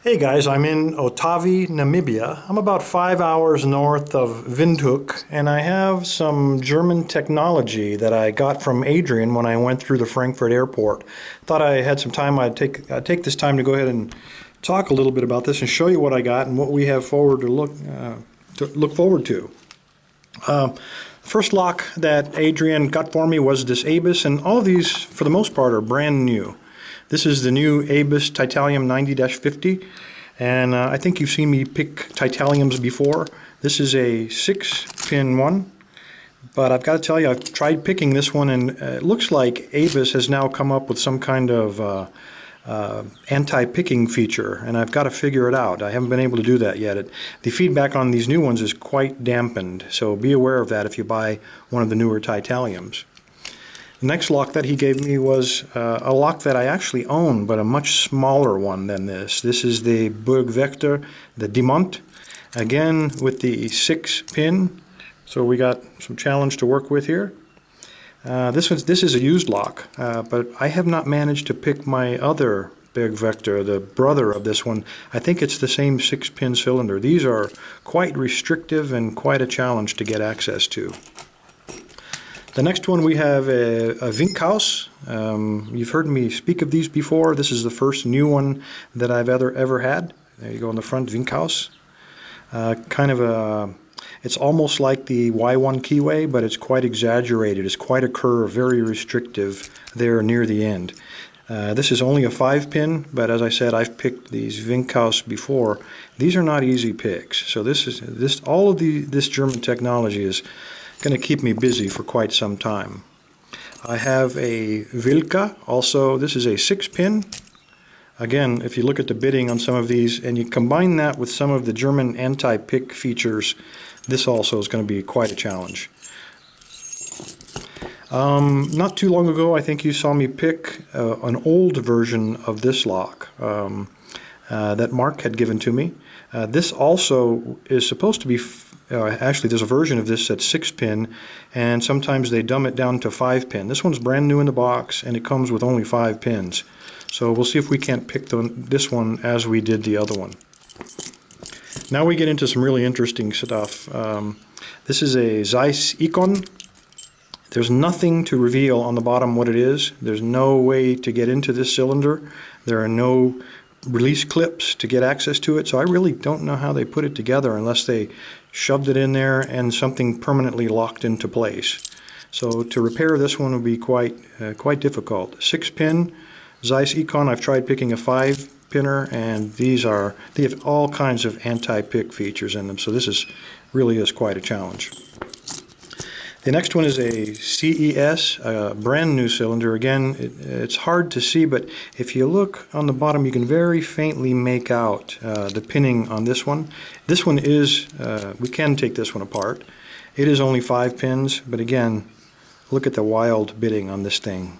Hey guys, I'm in Otavi, Namibia. I'm about 5 hours north of Windhoek, and I have some German technology that I got from Adrian when I went through the Frankfurt airport. Thought I had some time. I'd take this time to go ahead and talk a little bit about this and show you what I got and what we have forward to look forward to. First lock that Adrian got for me was this Abus, and all of these, for the most part, are brand new. This is the new Abus Titanium 90-50, and I think you've seen me pick Titaniums before. This is a 6-pin one, but I've got to tell you, I've tried picking this one, and it looks like Abus has now come up with some kind of anti-picking feature, and I've got to figure it out. I haven't been able to do that yet. The feedback on these new ones is quite dampened, so be aware of that if you buy one of the newer Titaniums. The next lock that he gave me was a lock that I actually own, but a much smaller one than this. This is the Burgvector, the Diamant, again with the 6-pin. So we got some challenge to work with here. This is a used lock, but I have not managed to pick my other Burgvector, the brother of this one. I think it's the same 6-pin cylinder. These are quite restrictive and quite a challenge to get access to. The next one we have a Winkhaus. You've heard me speak of these before. This is the first new one that I've ever had. There you go on the front, Winkhaus. It's almost like the Y1 keyway, but it's quite exaggerated. It's quite a curve, very restrictive there near the end. This is only a 5-pin, but as I said, I've picked these Winkhaus before. These are not easy picks. So all of this German technology is going to keep me busy for quite some time. I have a Wilka, also this is a 6-pin. Again, if you look at the bidding on some of these and you combine that with some of the German anti-pick features, this also is going to be quite a challenge. Not too long ago, I think you saw me pick an old version of this lock that Mark had given to me. This also is supposed to be actually, there's a version of this that's 6-pin, and sometimes they dumb it down to 5-pin. This one's brand new in the box, and it comes with only 5 pins. So we'll see if we can't pick this one as we did the other one. Now we get into some really interesting stuff. This is a Zeiss Icon. There's nothing to reveal on the bottom what it is. There's no way to get into this cylinder. There are no release clips to get access to it, so I really don't know how they put it together unless they shoved it in there and something permanently locked into place. So to repair this one would be quite difficult. 6-pin Zeiss Icon. I've tried picking a 5-pinner, and they have all kinds of anti-pick features in them, so this really is quite a challenge. The next one is a CES, a brand new cylinder. Again, it's hard to see, but if you look on the bottom, you can very faintly make out the pinning on this one. This one is, we can take this one apart. It is only 5 pins, but again, look at the wild bidding on this thing.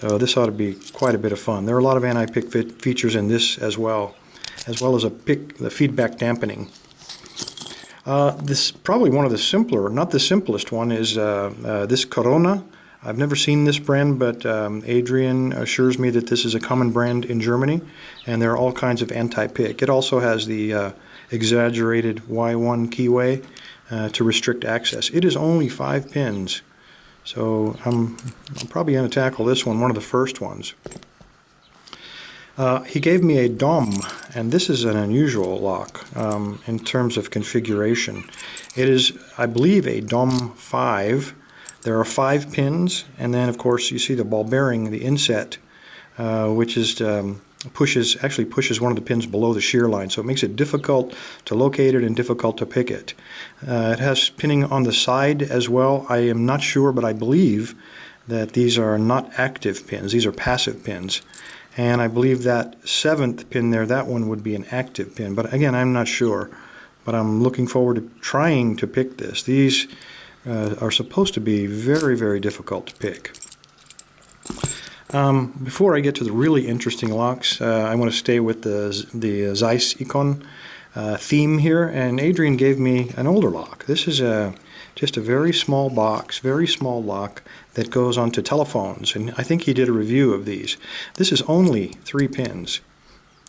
So this ought to be quite a bit of fun. There are a lot of anti-pick features in this as well as the feedback dampening. This probably one of the simpler, not the simplest one, is this Corona. I've never seen this brand, but Adrian assures me that this is a common brand in Germany, and there are all kinds of anti-pick. It also has the exaggerated Y1 keyway to restrict access. It is only 5 pins, so I'm probably going to tackle this one of the first ones. He gave me a DOM, and this is an unusual lock in terms of configuration. It is, I believe, a DOM 5. There are 5 pins, and then of course you see the ball bearing, the inset, which is pushes one of the pins below the shear line, so it makes it difficult to locate it and difficult to pick it. It has pinning on the side as well. I am not sure, but I believe that these are not active pins. These are passive pins. And I believe that 7th pin there, that one would be an active pin. But again, I'm not sure. But I'm looking forward to trying to pick this. These are supposed to be very, very difficult to pick. Before I get to the really interesting locks, I want to stay with the Zeiss Icon theme here. And Adrian gave me an older lock. This is just a very small box, very small lock that goes onto telephones, and I think he did a review of these. This is only 3 pins.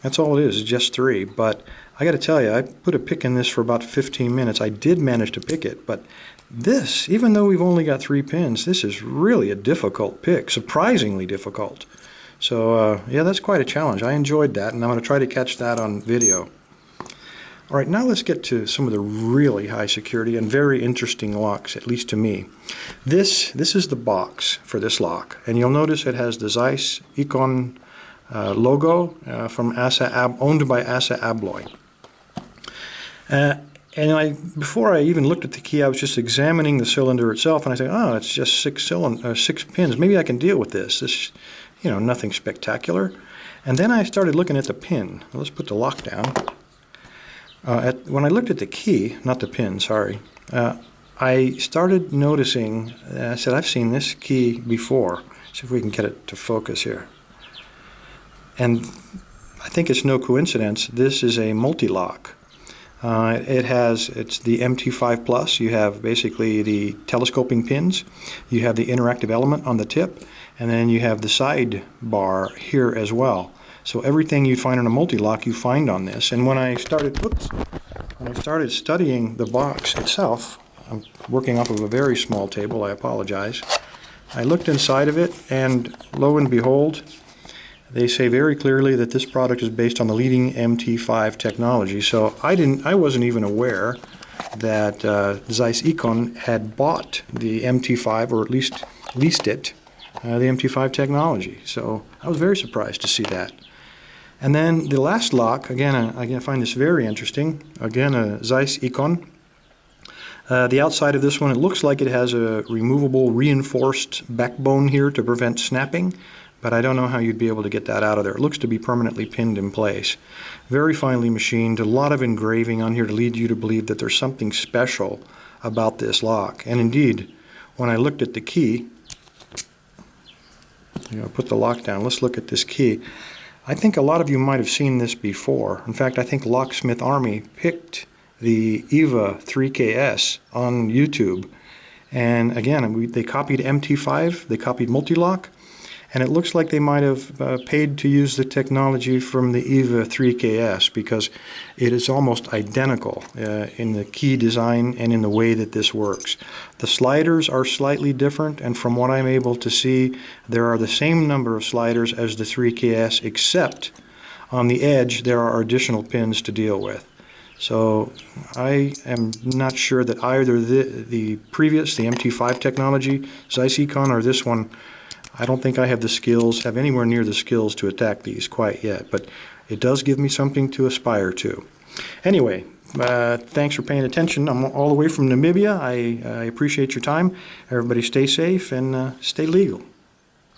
That's all it is just 3. But I got to tell you, I put a pick in this for about 15 minutes. I did manage to pick it, but this, even though we've only got 3 pins, this is really a difficult pick, surprisingly difficult. So yeah, that's quite a challenge. I enjoyed that, and I'm going to try to catch that on video. All right, now let's get to some of the really high security and very interesting locks, at least to me. This is the box for this lock, and you'll notice it has the Zeiss Icon logo from owned by ASSA ABLOY. And before I even looked at the key, I was just examining the cylinder itself, and I said, oh, it's just 6 pins. Maybe I can deal with this. This, you know, nothing spectacular. And then I started looking at the pin. Well, let's put the lock down. When I looked at the key, not the pin, sorry, I started noticing, I said, I've seen this key before. See if we can get it to focus here. And I think it's no coincidence, this is a mul-t-lok. It's the MT5 Plus. You have basically the telescoping pins, you have the interactive element on the tip, and then you have the side bar here as well. So everything you find on a mul-t-lok you find on this. And when I started studying the box itself, I'm working off of a very small table, I apologize. I looked inside of it, and lo and behold, they say very clearly that this product is based on the leading MT5 technology. So I wasn't even aware that Zeiss Icon had bought the MT5, or at least leased it, the MT5 technology. So I was very surprised to see that. And then the last lock, again, I find this very interesting. Again, a Zeiss Icon. The outside of this one, it looks like it has a removable reinforced backbone here to prevent snapping, but I don't know how you'd be able to get that out of there. It looks to be permanently pinned in place. Very finely machined, a lot of engraving on here to lead you to believe that there's something special about this lock. And indeed, when I looked at the key, put the lock down, let's look at this key. I think a lot of you might have seen this before. In fact, I think Locksmith Army picked the EVA 3KS on YouTube. And again, they copied MT5, they copied mul-t-lok, and it looks like they might have paid to use the technology from the EVA 3KS because it is almost identical in the key design and in the way that this works. The sliders are slightly different, and from what I'm able to see, there are the same number of sliders as the 3KS, except on the edge there are additional pins to deal with. So I am not sure that either the previous, the MT5 technology, Zeiss Icon, or this one, I don't think I have the skills, have anywhere near the skills to attack these quite yet, but it does give me something to aspire to. Anyway, thanks for paying attention. I'm all the way from Namibia. I appreciate your time. Everybody stay safe and stay legal.